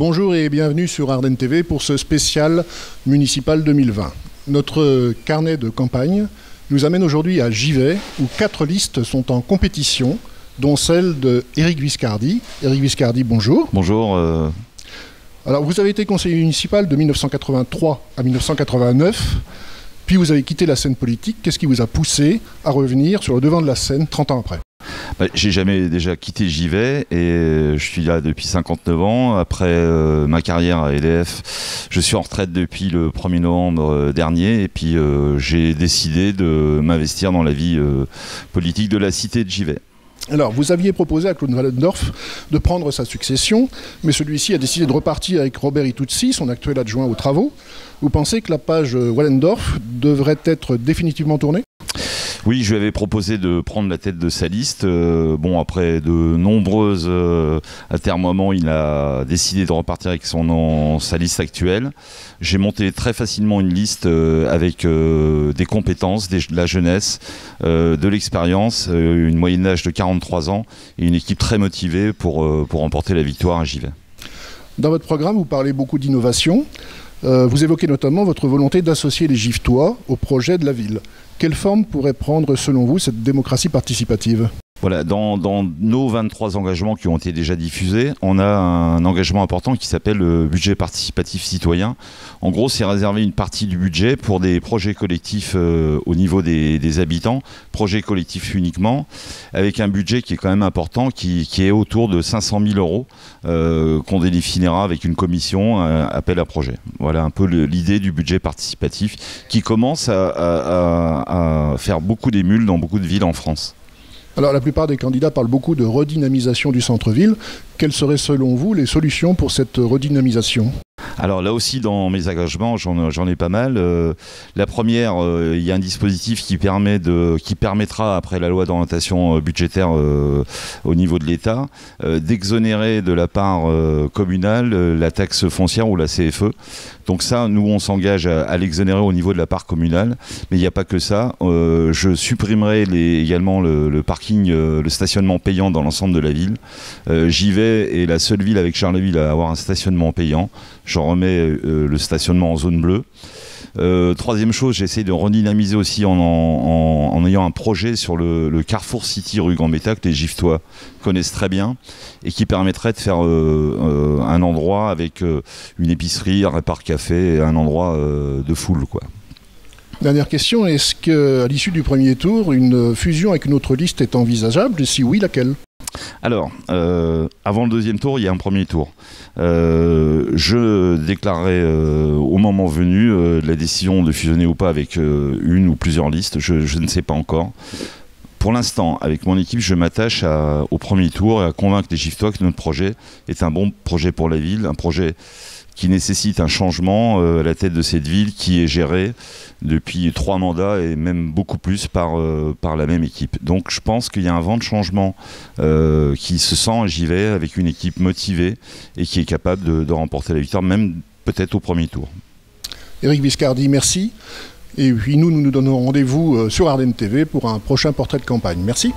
Bonjour et bienvenue sur Ardennes TV pour ce spécial municipal 2020. Notre carnet de campagne nous amène aujourd'hui à Givet, où 4 listes sont en compétition, dont celle de Éric Viscardi. Éric Viscardi, bonjour. Bonjour. Alors, vous avez été conseiller municipal de 1983 à 1989, puis vous avez quitté la scène politique. Qu'est-ce qui vous a poussé à revenir sur le devant de la scène 30 ans après ? J'ai jamais déjà quitté Givet et je suis là depuis 59 ans. Après ma carrière à EDF, je suis en retraite depuis le 1er novembre dernier et puis j'ai décidé de m'investir dans la vie politique de la cité de Givet. Alors, vous aviez proposé à Claude Wallendorf de prendre sa succession, mais celui-ci a décidé de repartir avec Robert Itouzzi, son actuel adjoint aux travaux. Vous pensez que la page Wallendorf devrait être définitivement tournée ? Oui, je lui avais proposé de prendre la tête de sa liste. Après de nombreuses atermoiements, il a décidé de repartir avec sa liste actuelle. J'ai monté très facilement une liste avec des compétences, de la jeunesse, de l'expérience, une moyenne d'âge de 43 ans et une équipe très motivée pour remporter la victoire à Givet. Dans votre programme, vous parlez beaucoup d'innovation. Vous évoquez notamment votre volonté d'associer les Givetois au projet de la ville. Quelle forme pourrait prendre, selon vous, cette démocratie participative ? Voilà, dans nos 23 engagements qui ont été déjà diffusés, on a un engagement important qui s'appelle le budget participatif citoyen. En gros, c'est réserver une partie du budget pour des projets collectifs au niveau des habitants, projets collectifs uniquement, avec un budget qui est quand même important, qui est autour de 500 000 euros, qu'on définira avec une commission, appel à projet. Voilà un peu l'idée du budget participatif qui commence à faire beaucoup d'émules dans beaucoup de villes en France. Alors, la plupart des candidats parlent beaucoup de redynamisation du centre-ville. Quelles seraient, selon vous, les solutions pour cette redynamisation ? Alors là aussi, dans mes engagements, j'en ai pas mal. La première, il y a un dispositif qui permettra, après la loi d'orientation budgétaire au niveau de l'État, d'exonérer de la part communale la taxe foncière ou la CFE. Donc ça, nous, on s'engage à l'exonérer au niveau de la part communale. Mais il n'y a pas que ça. Je supprimerai également le parking, le stationnement payant dans l'ensemble de la ville. Givet est la seule ville avec Charleville à avoir un stationnement payant. J'en remets le stationnement en zone bleue. Troisième chose, j'essaie de redynamiser aussi en ayant un projet sur le Carrefour City rue Gambetta que les Givetois connaissent très bien et qui permettrait de faire un endroit avec une épicerie, un répart café et un endroit de foule, quoi. Dernière question, est-ce qu'à l'issue du premier tour, une fusion avec une autre liste est envisageable ? Et si oui, laquelle ? Alors, avant le deuxième tour, il y a un premier tour. Je déclarerai au moment venu la décision de fusionner ou pas avec une ou plusieurs listes. Je ne sais pas encore. Pour l'instant, avec mon équipe, je m'attache au premier tour et à convaincre les Givetois que notre projet est un bon projet pour la ville, un projet qui nécessite un changement à la tête de cette ville qui est gérée depuis 3 mandats et même beaucoup plus par la même équipe. Donc je pense qu'il y a un vent de changement qui se sent à Givet avec une équipe motivée et qui est capable de remporter la victoire, même peut-être au premier tour. Éric Viscardi, merci. Et puis nous donnons rendez-vous sur Ardennes TV pour un prochain portrait de campagne. Merci.